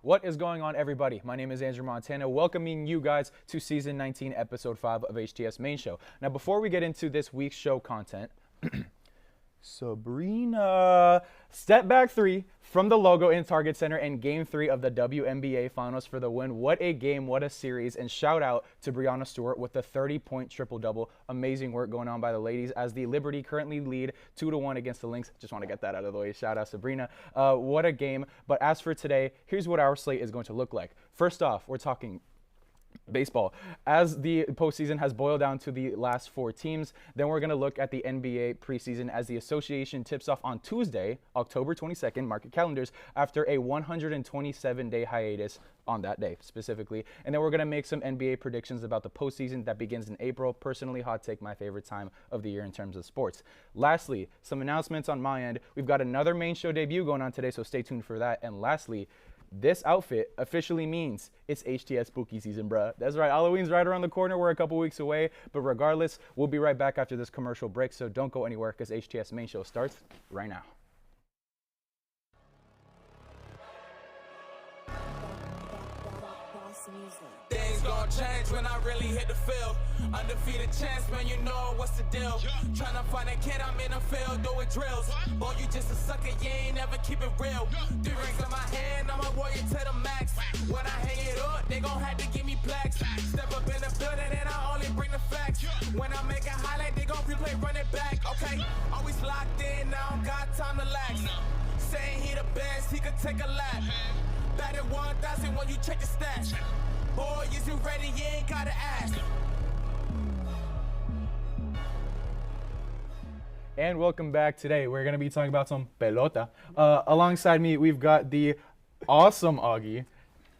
What is going on, everybody? My name is Andrew Montana, welcoming you guys to Season 19, Episode 5 of HTF's main show. Now, before we get into this week's show content, Sabrina, step back three from the logo in Target Center and Game 3 of the WNBA Finals for the win. What a game, what a series, and shout out to Breanna Stewart with the 30-point triple-double. Amazing work going on by the ladies as the Liberty currently lead 2-1 against the Lynx. Just want to get that out of the way. Shout out Sabrina. What a game. But as for today, here's what our slate is going to look like. First off, we're talking baseball. As the postseason has boiled down to the last 4 teams, then we're going to look at the NBA preseason as the association tips off on Tuesday, October 22nd, mark your calendars, after a 127-day hiatus on that day specifically. And then we're going to make some NBA predictions about the postseason that begins in April. Personally, hot take, my favorite time of the year in terms of sports. Lastly, some announcements on my end. We've got another main show debut going on today, so stay tuned for that. And lastly, this outfit officially means it's HTF spooky season, bruh. That's right, Halloween's right around the corner. We're a couple weeks away, but regardless, we'll be right back after this commercial break, so don't go anywhere because HTF's main show starts right now. Things gon' change when I really hit the field. Undefeated chance, man, you know what's the deal. Tryna find a kid, I'm in the field doing drills. Boy, you just a sucker, you ain't never keep it real. 3 rings in my hand, I'm a warrior to the max. When I hang it up, they gon' have to give me plaques. Step up in the building and I only bring the facts. When I make a highlight, they gon' replay, run it back. Okay, always locked in, I don't got time to lax. Saying he the best, he could take a lap. Batted 1,000 when you check the stats. Boy, is you ready? You ain't gotta ask. And welcome back. Today, we're going to be talking about some pelota. Alongside me, we've got the awesome Augie,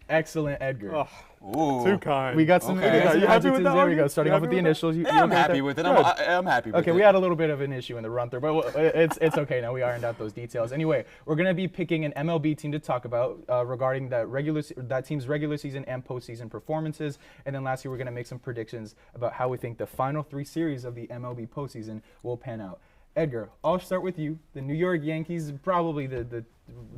excellent Edgar. Oh, Ooh. too kind. We got some You happy with that, There we Augie? go. Starting You off with happy the with initials. Yeah, I'm happy with it. I'm happy with it. Okay, we had a little bit of an issue in the run through, but it's okay now. We ironed out those details. Anyway, we're gonna be picking an MLB team to talk about regarding that team's regular season and postseason performances, and then lastly, we're gonna make some predictions about how we think the final 3 series of the MLB postseason will pan out. Edgar, I'll start with you. The New York Yankees, probably the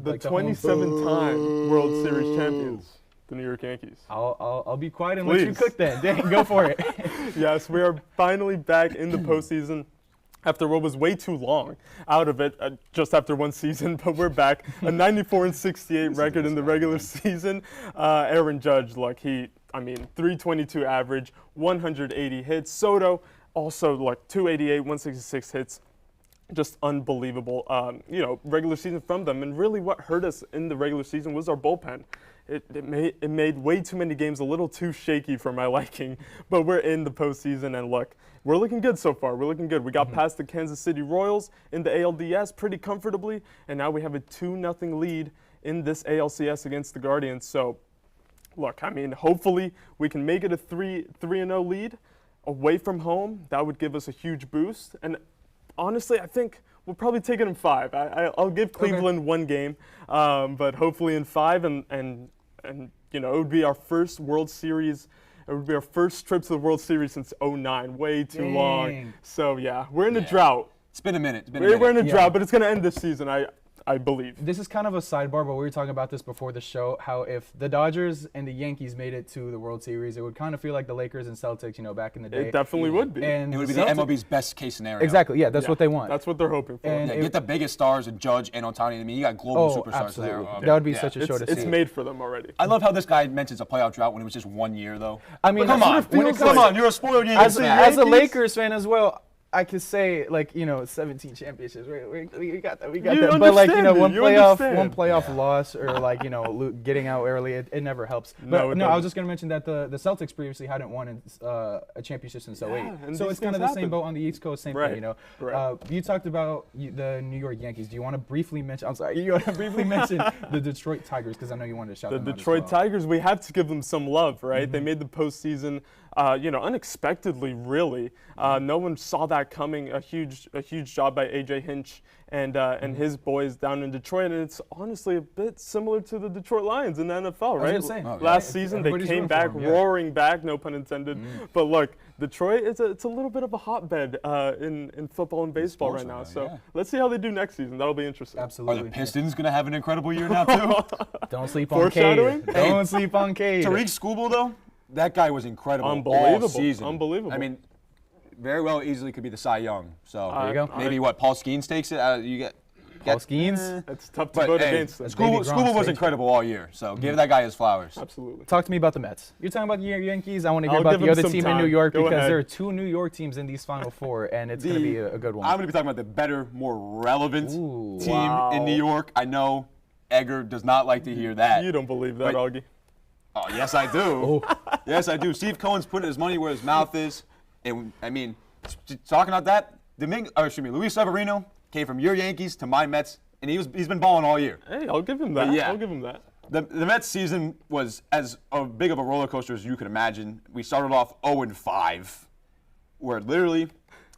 27-time World Series champions, the New York Yankees. I'll be quiet and let you Please. cook then. Dang, go for it. Yes, we are finally back in the postseason after what was way too long out of it, just after 1 season, but we're back. A 94-68 record in the regular season. Aaron Judge, 322 average, 180 hits. Soto, also 288, 166 hits. Just unbelievable, regular season from them. And really what hurt us in the regular season was our bullpen. It made way too many games a little too shaky for my liking. But we're in the postseason, and look, we're looking good so far. We're looking good. We got past the Kansas City Royals in the ALDS pretty comfortably, and now we have a 2-0 lead in this ALCS against the Guardians. So, look, hopefully we can make it a 3-0 lead away from home. That would give us a huge boost. And honestly, I think we'll probably take it in 5. I'll give Cleveland 1 game, but hopefully in 5, and it would be our first World Series. It would be our first trip to the World Series since '09. Way too long. So yeah, we're in a drought. It's been a minute. We're in a drought, but it's gonna end this season. I believe. This is kind of a sidebar, but we were talking about this before the show, how if the Dodgers and the Yankees made it to the World Series, it would kind of feel like the Lakers and Celtics, back in the day. It definitely would be. And It would be the the MLB's best case scenario. Exactly, yeah, that's what they want. That's what they're hoping for. And Yeah, get the biggest stars in Judge and Ohtani. You got global superstars absolutely. there. That would be such a show to see. It's made for them already. I love how this guy mentions a playoff drought when it was just 1 year, though. I mean, Come on, you're a spoiled Yankees fan. as a Lakers fan as well, I could say 17 championships. We got that. We got that. But one playoff loss or getting out early, it never helps. But no, I was just gonna mention that the Celtics previously hadn't won a championship since 08. So it's kind of the same boat on the East Coast, same thing. Right. You talked about the New York Yankees. Do you want to briefly mention? I'm sorry. You want to briefly mention the Detroit Tigers because I know you wanted to shout them out as well. The Detroit Tigers. We have to give them some love, right? They made the postseason unexpectedly, really. No one saw that coming. A huge job by AJ Hinch and his boys down in Detroit, and it's honestly a bit similar to the Detroit Lions in the NFL, right? I was gonna say. Last season they came back, roaring back, no pun intended. But look, Detroit it's a little bit of a hotbed in football and baseball right now. So let's see how they do next season. That'll be interesting. Absolutely. Are the Pistons going to have an incredible year now too? Don't sleep on Foreshadowing? Cade. Don't sleep on Cade. Tariq Skubal though, that guy was incredible Unbelievable. all season. Unbelievable. I mean, very well easily could be the Cy Young. So There you go. maybe Paul Skeens takes it. You get Paul Skeens. It's tough to But vote hey, against them. Skubal was incredible all year. So give that guy his flowers. Absolutely. Talk to me about the Mets. You're talking about the Yankees. I want to hear I'll about give the them other some team in time. New York Go because ahead. there are 2 New York teams in these Final Four, and it's going to be a good one. I'm going to be talking about the better, more relevant Ooh. team Wow. in New York. I know Edgar does not like to hear that. You don't believe that, But- Augie. Oh, yes, I do. Yes, I do. Steve Cohen's putting his money where his mouth is. And, I mean, talking about that, Luis Severino came from your Yankees to my Mets, and he's been balling all year. Hey, I'll give him that. But yeah. I'll give him that. The Mets season was as big of a roller coaster as you could imagine. We started off 0-5, where literally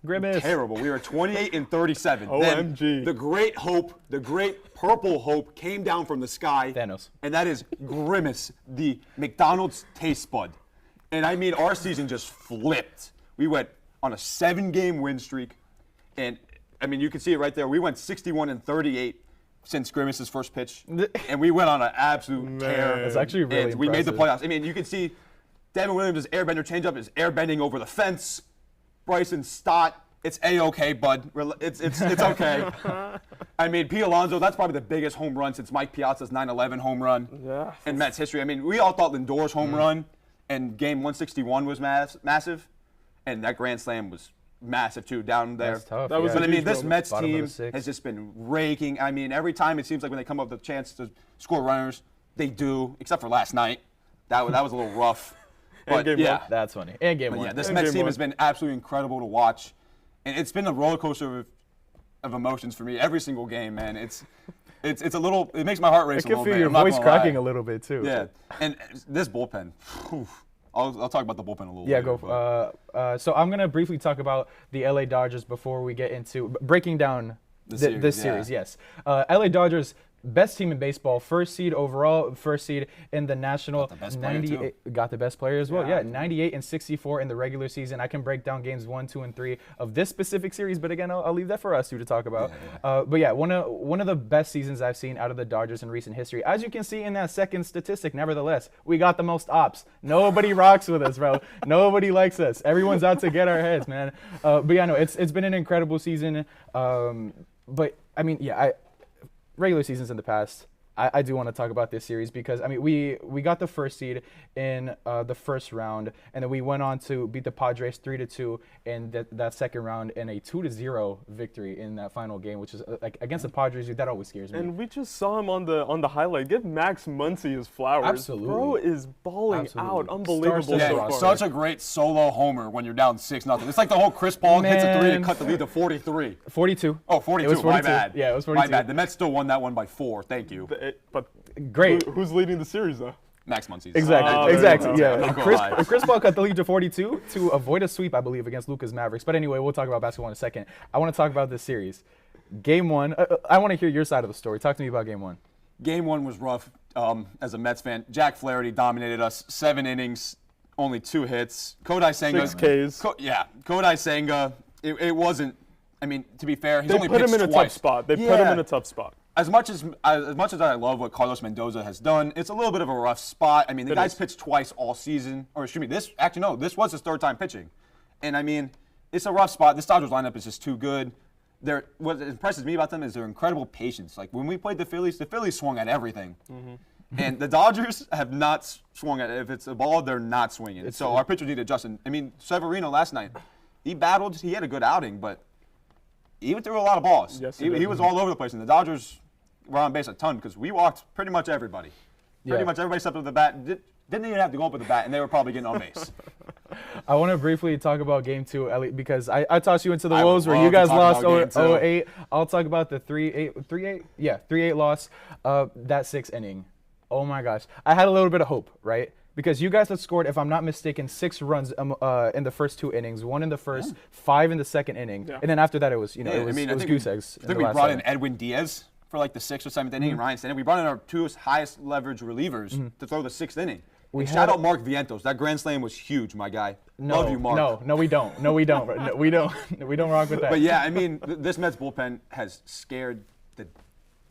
Grimace. terrible. We were 28-37. OMG. Then the great hope, the great purple hope came down from the sky. Thanos. And that is Grimace, the McDonald's taste bud. And I mean, our season just flipped. We went on a 7-game win streak. And I mean, you can see it right there. We went 61-38 since Grimace's first pitch. And we went on an absolute tear. That's actually really And we made the impressive. playoffs. I mean, you can see Devin Williams' airbender changeup is airbending over the fence. Bryson Stott, it's A-okay, bud. It's okay. I mean, Pete Alonso, that's probably the biggest home run since Mike Piazza's 9/11 home run in Mets history. I mean, we all thought Lindor's home run and game 161 was massive, and that grand slam was massive too down there. That's tough. That was yeah. But I mean, this moment. Mets Bottom of team the sixth. has just been raking. I mean, every time it seems like when they come up with a chance to score runners, they do, except for last night. That was a little rough. But game yeah, one. That's funny. And game but one. yeah, this And Mets game team one. has been absolutely incredible to watch, and it's been a roller coaster of emotions for me every single game, man. It's a little. It makes my heart race I a little can feel bit. your I'm not voice gonna cracking lie. a little bit too. Yeah, and this bullpen. Whew, I'll talk about the bullpen a little. Yeah, later, go. but- So I'm gonna briefly talk about the LA Dodgers before we get into breaking down this series, series. yeah. Yes, LA Dodgers, best team in baseball, first seed overall, first seed in the National. Got the best player, too. Got the best player as well. Yeah. Yeah, 98-64 in the regular season. I can break down games 1, 2, and 3 of this specific series, but again, I'll leave that for us two to talk about. But yeah, one of the best seasons I've seen out of the Dodgers in recent history. As you can see in that second statistic, nevertheless, we got the most ops. Nobody rocks with us, bro. Nobody likes us. Everyone's out to get our heads, man. But yeah, no, it's been an incredible season. But I mean, yeah, regular seasons in the past. I do want to talk about this series because I mean we got the first seed in the first round, and then we went on to beat the Padres 3-2 in that second round in a 2-0 victory in that final game, which is like against the Padres. That always scares me. And we just saw him on the highlight. Give Max Muncy his flowers. Absolutely. Bro is balling Absolutely. out. Unbelievable Star-studded so Yeah, far. roster. such a great solo homer when you're down 6-0. It's like the whole Chris Paul hits a 3 to Man. cut the lead to 43. 42. Oh, 42. It was My 42. bad. Yeah, it was My 42. bad. The Mets still won that one by 4. Thank you, But Great. who's leading the series though? Max Muncy. Exactly. there you Exactly. go. Yeah. Not gonna lie. Chris Paul cut the lead to 42 to avoid a sweep, I believe, against Lucas Mavericks. But anyway, we'll talk about basketball in a second. I want to talk about this series. Game 1. I want to hear your side of the story. Talk to me about Game 1. Game 1 was rough as a Mets fan. Jack Flaherty dominated us. 7 innings, only 2 hits. Kodai Senga. 6 Ks. Kodai Senga. It wasn't. I mean, to be fair, he's They only put him pitched in a twice. tough spot. They put him Yeah. in a tough spot. As much as I love what Carlos Mendoza has done, it's a little bit of a rough spot. I mean, the It guy's is. pitched twice all season. Or excuse me, this was his 3rd time pitching. And I mean, it's a rough spot. This Dodgers lineup is just too good. What impresses me about them is their incredible patience. Like when we played the Phillies swung at everything. And the Dodgers have not swung at it. If it's a ball, they're not swinging. So our pitchers need to adjust. And, I mean, Severino last night, he battled. He had a good outing, but he threw a lot of balls. Yes, he he did. was all over the place. And the Dodgers were on base a ton because we walked pretty much everybody. Pretty Yeah. much everybody stepped up to the bat. Didn't even have to go up with the bat, and they were probably getting on base. I want to briefly talk about Game 2, Ellie, because I tossed you into the I wolves would where you love to guys talk lost about Game 2. 0-8. I'll talk about the 3-8. Yeah, 3-8 loss. That 6th inning. Oh my gosh, I had a little bit of hope, right? because you guys had scored, if I'm not mistaken, 6 runs in the first 2 innings, 1 in the first, 5 in the second inning, and then after that it was it was goose eggs. I think we brought in Edwin Diaz for like the 6th or 7th inning, and Ryan Stanley. We brought in our 2 highest leverage relievers to throw the 6th inning. Shout out Mark Vientos. That grand slam was huge, my guy. Love you, Mark. No, we don't. No, we don't. No, we don't. We don't rock with that. But yeah, I mean, this Mets bullpen has scared the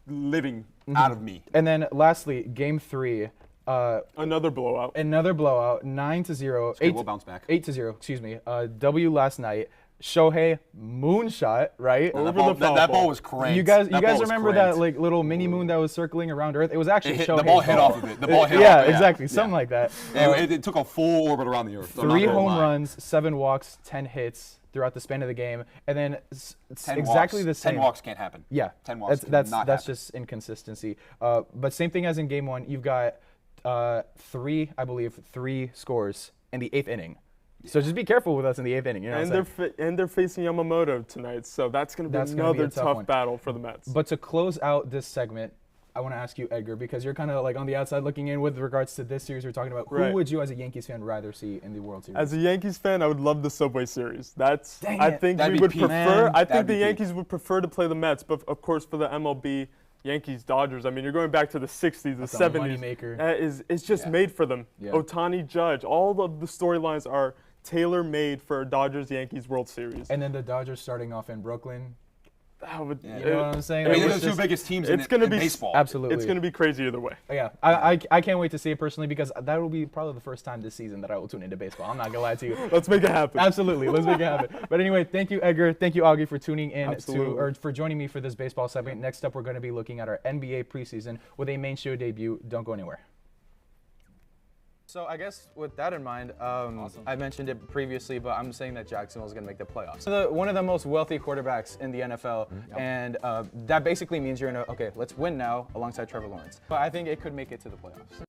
living out of me. And then lastly, Game 3. Another blowout. 9-0. We'll bounce back. 8-0. Excuse me. W last night. Shohei moonshot, right? That ball was crazy. You guys remember that like little mini moon that was circling around Earth? It was actually Shohei's the ball hit off of it. The ball hit yeah, off. Yeah, exactly. Something like that. It took a full orbit around the Earth. 3 home runs, 7 walks, 10 hits throughout the span of the game, and then exactly the same. 10 walks can't happen. Yeah, 10 walks that's just inconsistency. But same thing as in Game 1, you've got 3 scores in the 8th inning. So just be careful with us in the 8th inning. You know and they're facing Yamamoto tonight, so that's going to be another tough battle for the Mets. But to close out this segment, I want to ask you, Edgar, because you're kind of like on the outside looking in with regards to this series we're talking about. Who would you, as a Yankees fan, rather see in the World Series? As a Yankees fan, I would love the Subway Series. I think That'd we be would peak. prefer. I think the be Yankees would prefer to play the Mets, but of course for the MLB. Yankees, Dodgers. I mean, you're going back to the 60s, the 70s. It's just made for them. Yeah. Ohtani, Judge, all of the storylines are tailor-made for a Dodgers-Yankees World Series. And then the Dodgers starting off in Brooklyn. You know what I'm saying? I mean, they're the 2 biggest teams in baseball. Absolutely. It's going to be crazy either way. Yeah, I can't wait to see it personally because that will be probably the first time this season that I will tune into baseball. I'm not going to lie to you. Let's make it happen. Absolutely. Let's make it happen. But anyway, thank you, Edgar. Thank you, Augie, for tuning in for joining me for this baseball segment. Next up, we're going to be looking at our NBA preseason with a main show debut. Don't go anywhere. So I guess with that in mind, I mentioned it previously, but I'm saying that Jacksonville is going to make the playoffs. So one of the most wealthy quarterbacks in the NFL, and that basically means you're in okay, let's win now alongside Trevor Lawrence. But I think it could make it to the playoffs.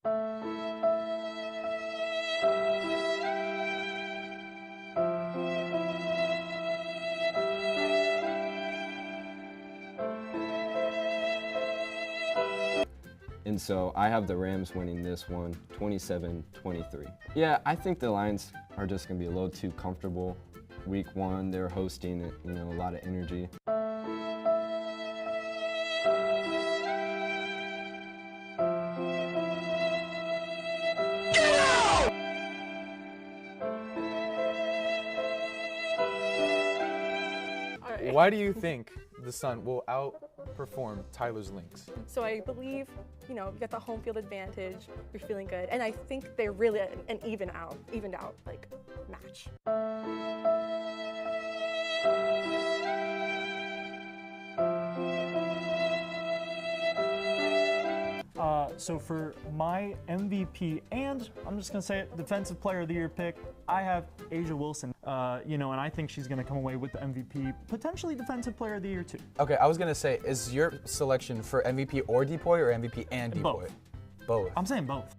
And so I have the Rams winning this one, 27-23. Yeah, I think the Lions are just going to be a little too comfortable. Week 1, they're hosting it, a lot of energy. Why do you think the Sun will outperform Tyler's Lynx? So I believe, you got the home field advantage. You're feeling good, and I think they're really an evened out like match. So for my MVP and I'm just gonna say it, Defensive Player of the Year pick, I have Asia Wilson. And I think she's gonna come away with the MVP, potentially Defensive Player of the Year too. Okay, I was gonna say, is your selection for MVP or Depoy or MVP and Depoy? Both. Both. I'm saying both.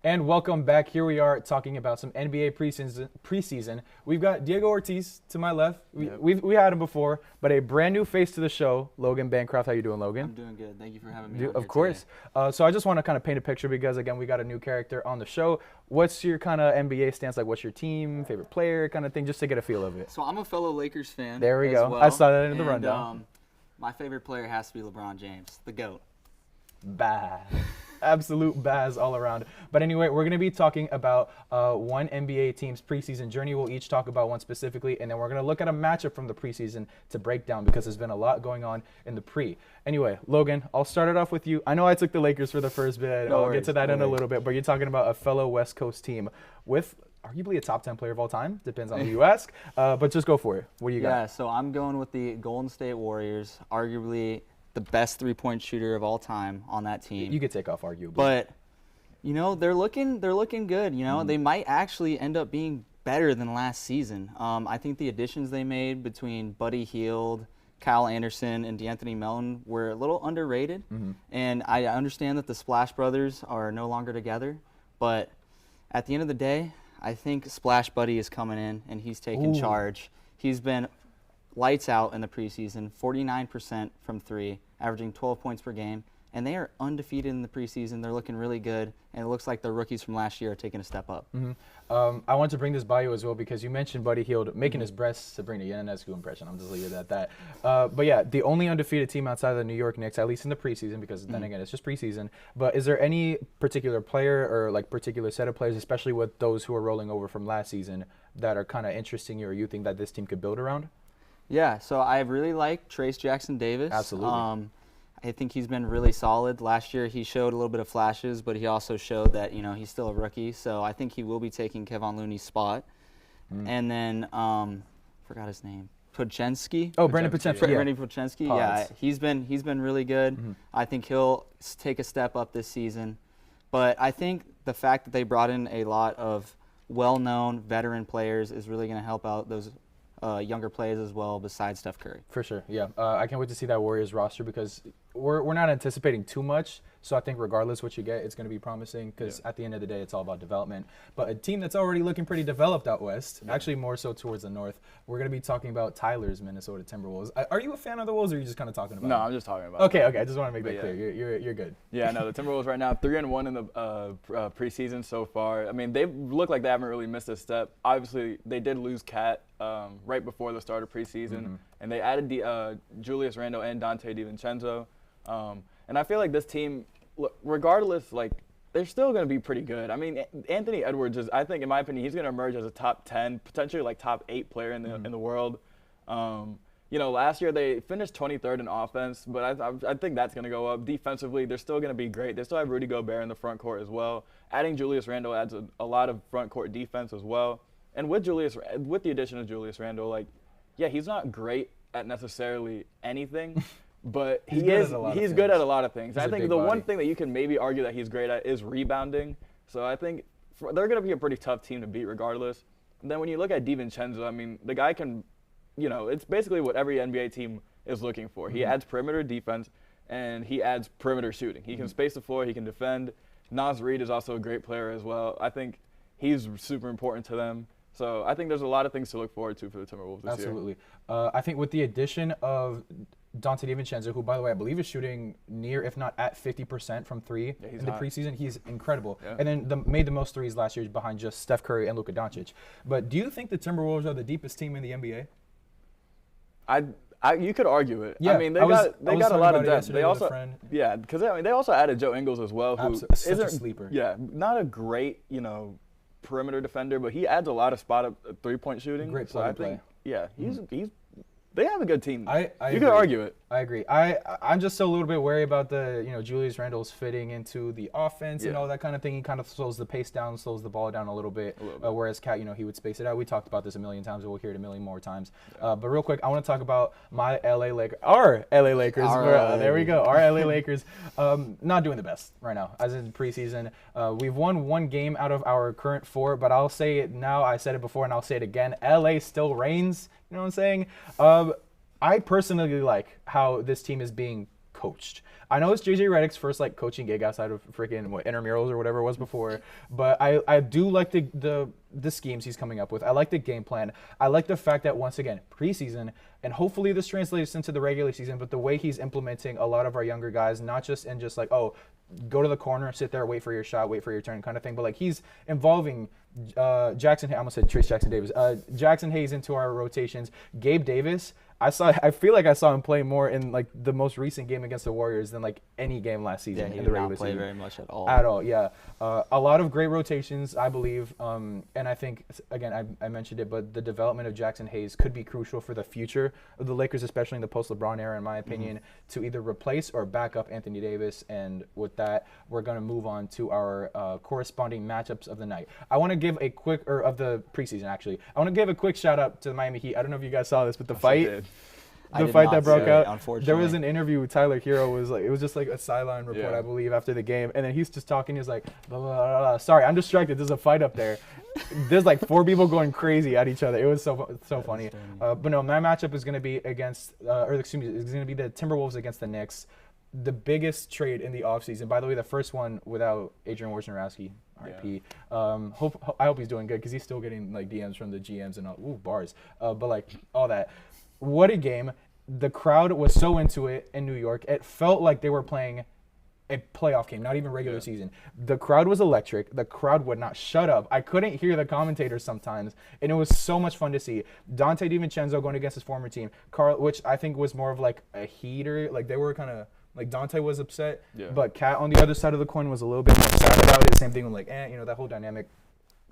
And welcome back. Here we are talking about some NBA preseason. We've got Diego Ortiz to my left. We had him before, but a brand new face to the show, Logan Bancroft. How you doing, Logan? I'm doing good. Thank you for having me. Of course. So I just want to kind of paint a picture because, again, we got a new character on the show. What's your kind of NBA stance? Like, what's your team, favorite player kind of thing, just to get a feel of it? So I'm a fellow Lakers fan. There we go. Well, I saw that in the rundown. My favorite player has to be LeBron James, the GOAT. Bad. Absolute baz all around. But anyway, we're going to be talking about one NBA team's preseason journey. We'll each talk about one specifically, and then we're going to look at a matchup from the preseason to break down because there's been a lot going on in the pre. Anyway, Logan, I'll start it off with you. I know I took the Lakers for the first bit. I'll get to that in a little bit, but you're talking about a fellow West Coast team with arguably a top 10 player of all time. Depends on who you ask. But just go for it. What do you got? Yeah, so I'm going with the Golden State Warriors, arguably the best three-point shooter of all time on that team. You could take off arguably. But, they're looking good. They might actually end up being better than last season. I think the additions they made between Buddy Hield, Kyle Anderson, and DeAnthony Melton were a little underrated. And I understand that the Splash Brothers are no longer together, but at the end of the day, I think Splash Buddy is coming in and he's taking charge. He's been lights out in the preseason, 49% from 3, averaging 12 points per game. And they are undefeated in the preseason. They're looking really good, and it looks like the rookies from last year are taking a step up. I want to bring this by you as well because you mentioned Buddy Hield making his best Sabrina Ionescu impression. I'm just leaving it at that. But yeah, the only undefeated team outside of the New York Knicks, at least in the preseason, because then again, it's just preseason. But is there any particular player or like particular set of players, especially with those who are rolling over from last season, that are kind of interesting you or you think that this team could build around? Yeah, so I really like Trace Jackson Davis. Absolutely. I think he's been really solid. Last year he showed a little bit of flashes, but he also showed that he's still a rookie. So I think he will be taking Kevon Looney's spot. And then forgot his name, Podjenski. Oh, Brandon Podjenski. Brandon Podjenski. Yeah, he's been really good. I think he'll take a step up this season. But I think the fact that they brought in a lot of well-known veteran players is really going to help out those younger players as well, besides Steph Curry. For sure, yeah. I can't wait to see that Warriors roster because we're not anticipating too much. So I think regardless what you get, it's going to be promising because at the end of the day, it's all about development. But a team that's already looking pretty developed out west, actually more so towards the north, we're going to be talking about Tyler's Minnesota Timberwolves. Are you a fan of the Wolves or are you just kind of talking about No, them? I'm just talking about Okay, I just want to make that clear. You're good. Yeah, no, the Timberwolves right now, 3-1 in the preseason so far. I mean, they look like they haven't really missed a step. Obviously, they did lose Cat right before the start of preseason, and they added Julius Randle and Dante DiVincenzo. And I feel like this team, look, regardless, like, they're still going to be pretty good. I mean, Anthony Edwards is, I think, in my opinion, he's going to emerge as a top 10, potentially like top 8 player in the world. Last year they finished 23rd in offense, but I think that's going to go up. Defensively, they're still going to be great. They still have Rudy Gobert in the front court as well. Adding Julius Randle adds a lot of front court defense as well. And with the addition of Julius Randle, like, yeah, he's not great at necessarily anything. But he's good at a lot of things. I think the one thing that you can maybe argue that he's great at is rebounding. So I think they're going to be a pretty tough team to beat regardless. And then when you look at DiVincenzo, I mean, the guy can, it's basically what every NBA team is looking for. He adds perimeter defense, and he adds perimeter shooting. He can space the floor. He can defend. Naz Reid is also a great player as well. I think he's super important to them. So I think there's a lot of things to look forward to for the Timberwolves this year. Absolutely. I think with the addition of Dante DiVincenzo, who, by the way, I believe is shooting near, if not at 50% from 3 in the preseason. He's incredible. Yeah. And then made the most threes last year behind just Steph Curry and Luka Doncic. But do you think the Timberwolves are the deepest team in the NBA? You could argue it. Yeah, I mean, they got a lot of depth. They also, because they also added Joe Ingles as well, who isn't a sleeper. Yeah, not a great, perimeter defender, but he adds a lot of spot up 3-point shooting. Great play. So I think, they have a good team. You could argue it. I agree. I'm just a little bit wary about the, Julius Randle's fitting into the offense and all that kind of thing. He kind of slows the pace down, slows the ball down a little bit. Whereas Cat, he would space it out. We talked about this a million times, and we'll hear it a million more times. But real quick, I want to talk about our LA Lakers. There we go. Our LA Lakers not doing the best right now, as in preseason. We've won 1 game out of our current 4, but I'll say it now. I said it before, and I'll say it again. LA still reigns. You know what I'm saying? I personally like how this team is being coached. I know it's JJ Redick's first coaching gig outside of freaking intramurals or whatever it was before, but I do like the schemes he's coming up with. I like the game plan. I like the fact that, once again, preseason, and hopefully this translates into the regular season, but the way he's implementing a lot of our younger guys, not just in just go to the corner, sit there, wait for your shot, wait for your turn kind of thing, but he's involving Jackson Hayes into our rotations. Gabe Davis, I feel like I saw him play more in the most recent game against the Warriors than any game last season. Yeah, he in the did not regular play season. very much at all. At all, yeah. A lot of great rotations, I believe, and I think, again, I mentioned it, but the development of Jackson Hayes could be crucial for the future of the Lakers, especially in the post-LeBron era, in my opinion, to either replace or back up Anthony Davis. And with that, we're going to move on to our corresponding matchups of the night. I want to give a quick, of the preseason, actually. I want to give a quick shout-out to the Miami Heat. I don't know if you guys saw this, but the fight. I The did fight not that broke see it, out. unfortunately. There was an interview with Tyler Hero. It was just like a sideline report, Yeah. I believe, after the game, and then he's just talking. He's like, blah, blah, blah, blah. Sorry, I'm distracted. There's a fight up there. There's like 4 people going crazy at each other. It was so funny. But no, my matchup is going to be against, it's going to be the Timberwolves against the Knicks. The biggest trade in the offseason. By the way, the first one without Adrian Wojnarowski, RIP. I hope he's doing good because he's still getting like DMs from the GMs and all, bars. But like all that. What a game. The crowd was so into it in New York. It felt like they were playing a playoff game, not even regular season. The crowd was electric. The crowd would not shut up. I couldn't hear the commentators sometimes, and it was so much fun to see. Dante DiVincenzo going against his former team, Carl, which I think was more of like a heater. Like they were kind of like Dante was upset, but Kat on the other side of the coin was a little bit more sad about it. Same thing with like, that whole dynamic.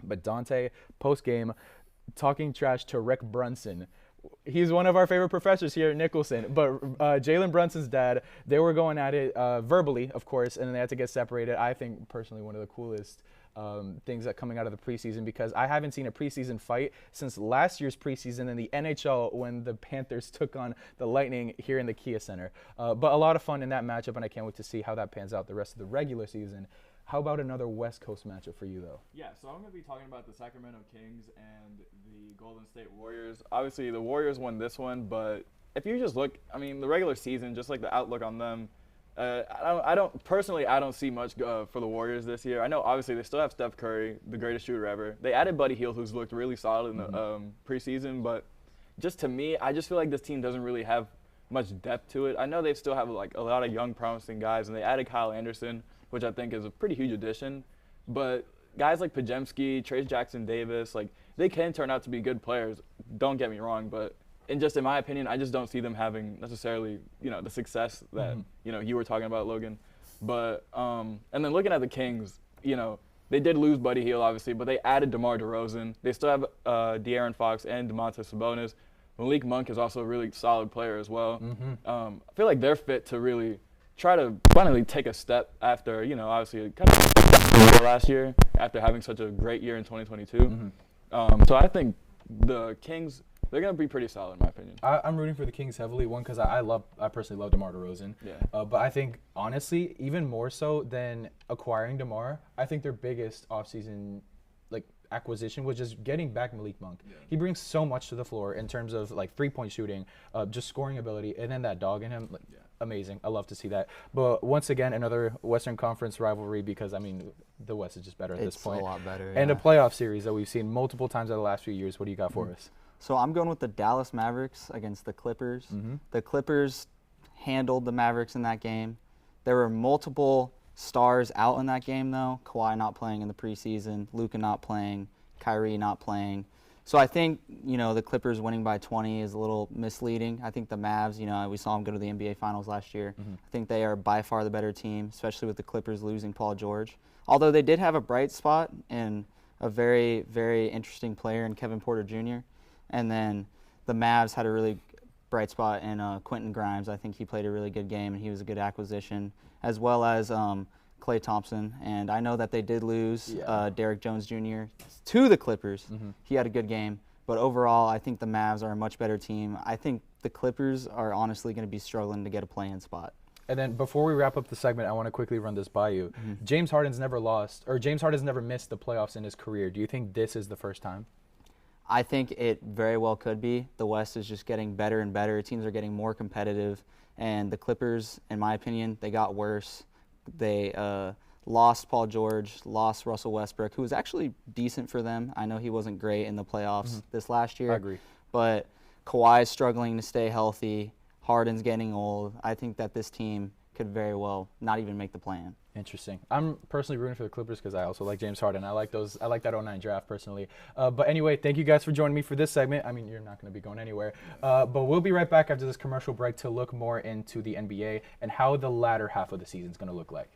But Dante post game talking trash to Rick Brunson. He's one of our favorite professors here at Nicholson, but Jalen Brunson's dad, they were going at it verbally, of course, and then they had to get separated. I think, personally, one of the coolest things that coming out of the preseason, because I haven't seen a preseason fight since last year's preseason in the NHL when the Panthers took on the Lightning here in the Kia Center. But a lot of fun in that matchup, and I can't wait to see how that pans out the rest of the regular season. How about another West Coast matchup for you, though? Yeah, so I'm going to be talking about the Sacramento Kings and the Golden State Warriors. Obviously, the Warriors won this one, but if you just look, I mean, the regular season, just like the outlook on them, I don't see much for the Warriors this year. I know, obviously, they still have Steph Curry, the greatest shooter ever. They added Buddy Hield, who's looked really solid in the preseason, but just to me, I just feel like this team doesn't really have much depth to it. I know they still have like a lot of young, promising guys, and they added Kyle Anderson, which I think is a pretty huge addition. But guys like Pajemski, Trace Jackson-Davis, like they can turn out to be good players. Don't get me wrong, but in my opinion, I just don't see them having necessarily, the success that you were talking about, Logan. But and then looking at the Kings, they did lose Buddy Hield, obviously, but they added DeMar DeRozan. They still have De'Aaron Fox and Domantas Sabonis. Malik Monk is also a really solid player as well. I feel like they're fit to really try to finally take a step after, obviously kind of last year after having such a great year in 2022. So I think the Kings, they're going to be pretty solid in my opinion. I'm rooting for the Kings heavily, one, because I personally love DeMar DeRozan. But I think, honestly, even more so than acquiring DeMar, I think their biggest offseason acquisition was just getting back Malik Monk. He brings so much to the floor in terms of like 3-point shooting, just scoring ability, and then that dog in him. Amazing. I love to see that. But once again, another Western Conference rivalry because, I mean, the West is just better at this point. It's a lot better. And a playoff series that we've seen multiple times in the last few years. What do you got for us? So I'm going with the Dallas Mavericks against the Clippers. The Clippers handled the Mavericks in that game. There were multiple stars out in that game, though. Kawhi not playing in the preseason, Luka not playing, Kyrie not playing. So I think, the Clippers winning by 20 is a little misleading. I think the Mavs, we saw them go to the NBA Finals last year. I think they are by far the better team, especially with the Clippers losing Paul George. Although they did have a bright spot in a very, very interesting player in Kevin Porter Jr. And then the Mavs had a really bright spot in Quentin Grimes. I think he played a really good game, and he was a good acquisition, as well as Klay Thompson. And I know that they did lose Derrick Jones Jr. to the Clippers. He had a good game. But overall, I think the Mavs are a much better team. I think the Clippers are honestly going to be struggling to get a play-in spot. And then before we wrap up the segment, I want to quickly run this by you. James Harden's never missed the playoffs in his career. Do you think this is the first time? I think it very well could be. The West is just getting better and better. Teams are getting more competitive. And the Clippers, in my opinion, they got worse. They lost Paul George, lost Russell Westbrook, who was actually decent for them. I know he wasn't great in the playoffs this last year. I agree. But Kawhi's struggling to stay healthy. Harden's getting old. I think that this team could very well not even make the play-in. Interesting. I'm personally rooting for the Clippers because I also like James Harden. I like that 09 draft personally. But anyway, thank you guys for joining me for this segment. I mean, you're not going to be going anywhere. But we'll be right back after this commercial break to look more into the NBA and how the latter half of the season is going to look like.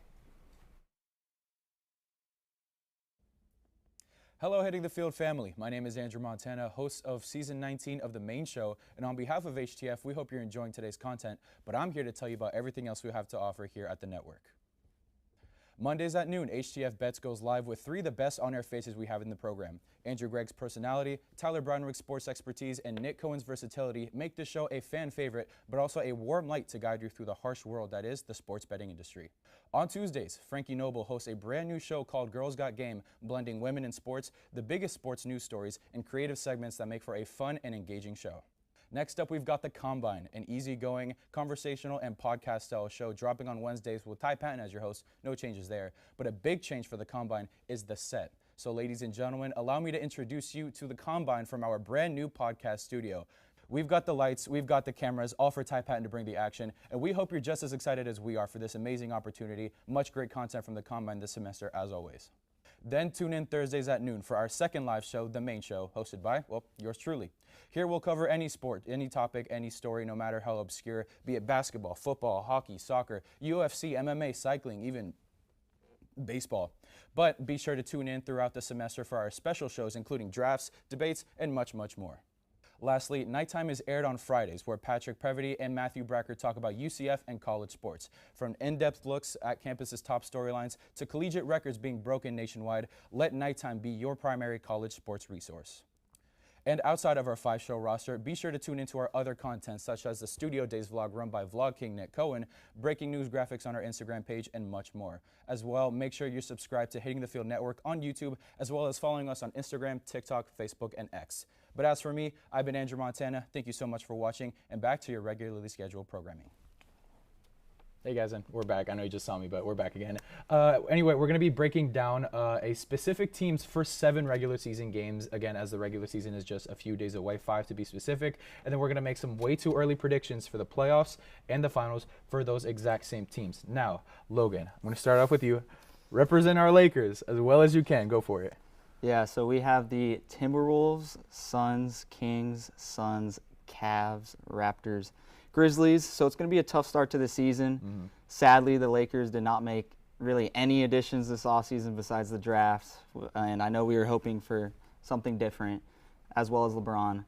Hello, Hitting the Field family. My name is Andrew Montana, host of Season 19 of The Main Show. And on behalf of HTF, we hope you're enjoying today's content. But I'm here to tell you about everything else we have to offer here at the network. Mondays at noon, HTF Bets goes live with 3 of the best on-air faces we have in the program. Andrew Gregg's personality, Tyler Brownrick's sports expertise, and Nick Cohen's versatility make this show a fan favorite, but also a warm light to guide you through the harsh world that is the sports betting industry. On Tuesdays, Frankie Noble hosts a brand new show called Girls Got Game, blending women in sports, the biggest sports news stories, and creative segments that make for a fun and engaging show. Next up, we've got The Combine, an easygoing, conversational, and podcast-style show dropping on Wednesdays with Ty Patton as your host. No changes there. But a big change for The Combine is the set. So ladies and gentlemen, allow me to introduce you to The Combine from our brand new podcast studio. We've got the lights, we've got the cameras, all for Ty Patton to bring the action, and we hope you're just as excited as we are for this amazing opportunity. Much great content from The Combine this semester, as always. Then tune in Thursdays at noon for our second live show, The Main Show, hosted by, well, yours truly. Here we'll cover any sport, any topic, any story, no matter how obscure, be it basketball, football, hockey, soccer, UFC, MMA, cycling, even baseball. But be sure to tune in throughout the semester for our special shows, including drafts, debates, and much, much more. Lastly, Nighttime is aired on Fridays, where Patrick Previty and Matthew Bracker talk about UCF and college sports. From in-depth looks at campus's top storylines to collegiate records being broken nationwide, let Nighttime be your primary college sports resource. And outside of our 5-show roster, be sure to tune into our other content, such as the Studio Days vlog run by Vlog King Nick Cohen, breaking news graphics on our Instagram page, and much more. As well, make sure you're subscribed to Hitting the Field Network on YouTube, as well as following us on Instagram, TikTok, Facebook, and X. But as for me, I've been Andrew Montana. Thank you so much for watching, and back to your regularly scheduled programming. Hey guys, and we're back. I know you just saw me, but we're back again. Anyway, we're going to be breaking down a specific team's first 7 regular season games, again, as the regular season is just a few days away, 5 to be specific. And then we're going to make some way too early predictions for the playoffs and the finals for those exact same teams. Now, Logan, I'm going to start off with you. Represent our Lakers as well as you can. Go for it. Yeah, so we have the Timberwolves, Suns, Kings, Suns, Cavs, Raptors, Grizzlies. So it's going to be a tough start to the season. Sadly, the Lakers did not make really any additions this offseason besides the draft. And I know we were hoping for something different, as well as LeBron.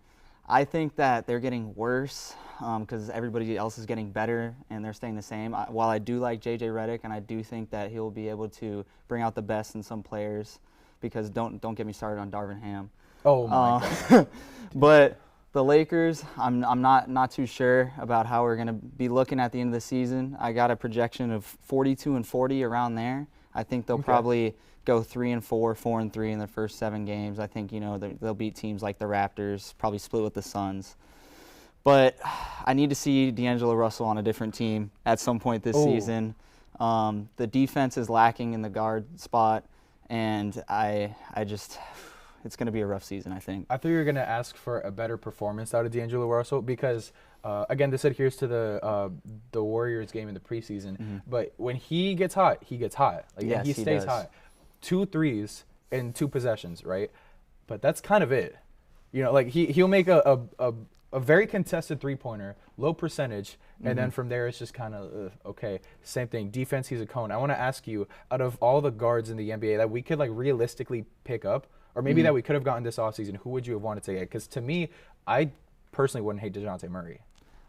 I think that they're getting worse because everybody else is getting better and they're staying the same. While I do like J.J. Redick, and I do think that he'll be able to bring out the best in some players, because don't get me started on Darvin Ham. Oh my God. But the Lakers, I'm not too sure about how we're going to be looking at the end of the season. I got a projection of 42-40 around there. I think they'll probably go 3-4, 4-3 in their first 7 games. I think, you know, they'll beat teams like the Raptors, probably split with the Suns. But I need to see D'Angelo Russell on a different team at some point this season. The defense is lacking in the guard spot, and I just it's going to be a rough season, I think. I thought you were going to ask for a better performance out of D'Angelo Russell because, again, this adheres to the Warriors game in the preseason. But when he gets hot, he gets hot. Like, yes, he stays hot. 2 threes in 2 possessions, right? But that's kind of it. You know, like he'll make a very contested 3-pointer, low percentage, and then from there it's just kind of okay. Same thing. Defense, he's a cone. I want to ask you, out of all the guards in the NBA that we could like realistically pick up, or maybe that we could have gotten this offseason, who would you have wanted to get? Because to me, I personally wouldn't hate DeJounte Murray.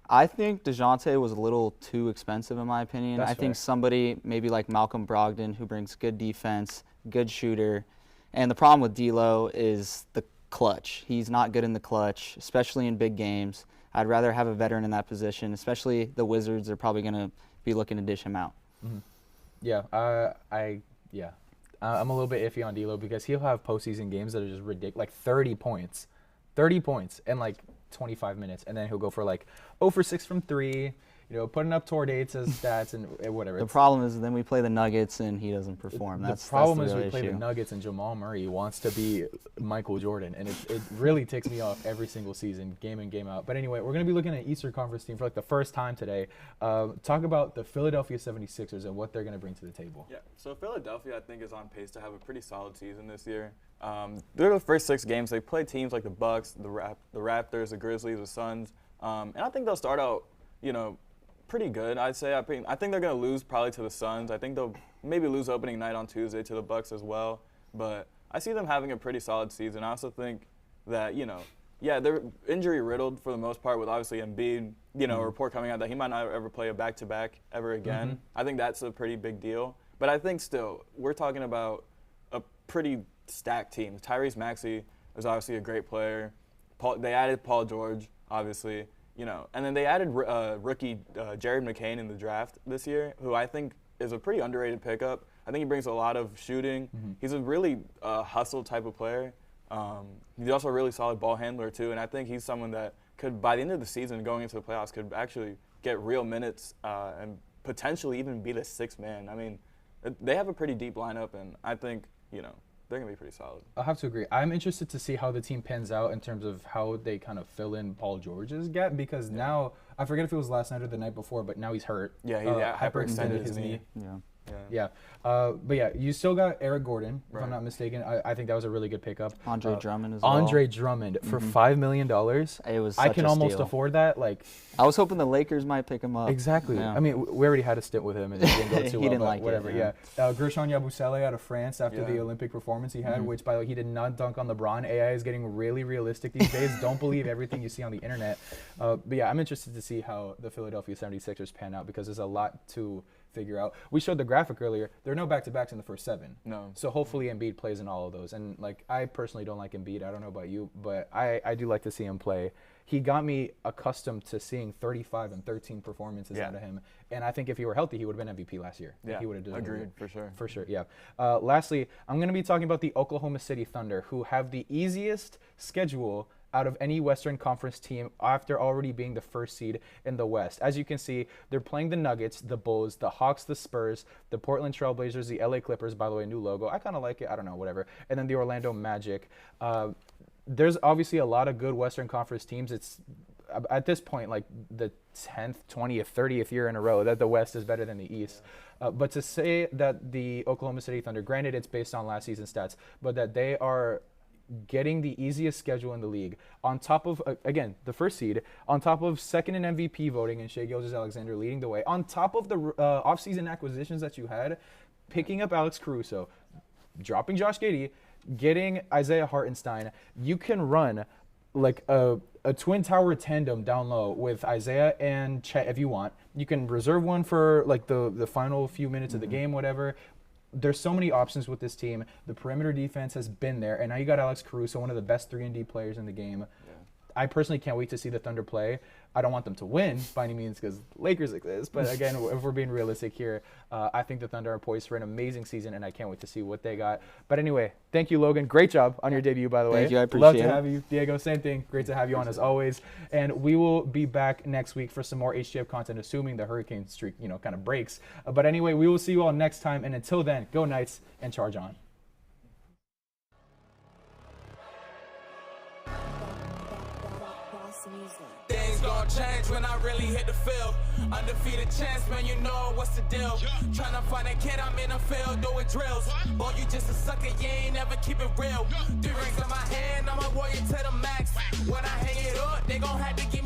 I think DeJounte was a little too expensive in my opinion. That's I think somebody maybe like Malcolm Brogdon, who brings good defense, good shooter. And the problem with D'Lo is the clutch. He's not good in the clutch, especially in big games. I'd rather have a veteran in that position, especially the Wizards are probably going to be looking to dish him out. Yeah, I'm a little bit iffy on D'Lo because he'll have postseason games that are just ridiculous, like 30 points in like 25 minutes, and then he'll go for like 0 for 6 from 3, you know, putting up tour dates as stats and whatever. The problem is then we play the Nuggets and he doesn't perform. The problem is we play the Nuggets and Jamal Murray wants to be Michael Jordan, and it really ticks me off every single season, game in, game out. But anyway, we're going to be looking at Eastern Conference team for like the first time today. Talk about the Philadelphia 76ers and what they're going to bring to the table. Yeah, so Philadelphia, I think, is on pace to have a pretty solid season this year. They're the first 6 games. They play teams like the Bucks, the Raptors, the Grizzlies, the Suns. And I think they'll start out, you know, pretty good, I'd say. I think they're going to lose probably to the Suns. I think they'll maybe lose opening night on Tuesday to the Bucks as well. But I see them having a pretty solid season. I also think that, you know, yeah, they're injury riddled for the most part with obviously Embiid, you know, a report coming out that he might not ever play a back-to-back ever again. I think that's a pretty big deal. But I think still, we're talking about a pretty stacked team. Tyrese Maxey is obviously a great player. They added Paul George, obviously, you know, and then they added rookie Jared McCain in the draft this year, who I think is a pretty underrated pickup. I think he brings a lot of shooting. He's a really hustle type of player. He's also a really solid ball handler too, and I think he's someone that could, by the end of the season, going into the playoffs, could actually get real minutes and potentially even be the sixth man. I mean, they have a pretty deep lineup, and I think, you know, they're going to be pretty solid. I'll have to agree. I'm interested to see how the team pans out in terms of how they kind of fill in Paul George's gap, because now, I forget if it was last night or the night before, but now he's hurt. Yeah, he hyperextended his knee. Yeah. But yeah, you still got Eric Gordon, if I'm not mistaken. I think that was a really good pickup. Andre Drummond as well. Andre Drummond for $5 million. It was I such can a almost steal. afford that. Like, I was hoping the Lakers might pick him up. exactly. Yeah. I mean, we already had a stint with him, and it didn't go too He well. didn't but like it, whatever. yeah. Gershon Yabusele out of France after the Yeah. Olympic performance he had, which by the way, he did not dunk on LeBron. AI is getting really realistic these days. Don't believe everything you see on the internet. But yeah, I'm interested to see how the Philadelphia 76ers pan out, because there's a lot to figure out. We showed the graphic earlier. There are no back-to-backs in the first 7. No. So hopefully Embiid plays in all of those. And like, I personally don't like Embiid. I don't know about you, but I do like to see him play. He got me accustomed to seeing 35 and 13 performances out of him. And I think if he were healthy, he would have been MVP last year. Yeah, He would have deserved agreed, it. for sure. For sure, yeah. Lastly, I'm going to be talking about the Oklahoma City Thunder, who have the easiest schedule out of any Western Conference team after already being the first seed in the West. As you can see, they're playing the Nuggets, the Bulls, the Hawks, the Spurs, the Portland Trailblazers, the LA Clippers, by the way, new logo. I kind of like it. I don't know, whatever. And then the Orlando Magic. There's obviously a lot of good Western Conference teams. It's at this point like the 10th, 20th, 30th year in a row that the West is better than the East. But to say that the Oklahoma City Thunder, granted it's based on last season's stats, but that they are getting the easiest schedule in the league, on top of, again, the first seed, on top of second in MVP voting and Shai Gilgeous-Alexander leading the way, on top of the offseason acquisitions that you had, picking up Alex Caruso, dropping Josh Giddey, getting Isaiah Hartenstein, you can run like a twin tower tandem down low with Isaiah and Chet if you want. You can reserve one for like the final few minutes of the game, whatever. There's so many options with this team. The perimeter defense has been there, and now you got Alex Caruso, one of the best 3-and-D players in the game. I personally can't wait to see the Thunder play. I don't want them to win by any means because Lakers exist. But again, if we're being realistic here, I think the Thunder are poised for an amazing season, and I can't wait to see what they got. But anyway, thank you, Logan. Great job on your debut, by the way. Thank you, I Love appreciate to it. have you. Diego, same thing. Great to have you on as always. And we will be back next week for some more HTF content, assuming the hurricane streak, kind of breaks. But anyway, we will see you all next time. And until then, go Knights and charge on. Things gon' change when I really hit the field. Undefeated chance, man, you know what's the deal. Tryna find a kid, I'm in the field doing drills. Boy, you just a sucker, you ain't never keep it real. 3 rings in my hand, I'm a warrior to the max. When I hang it up, they gon' have to get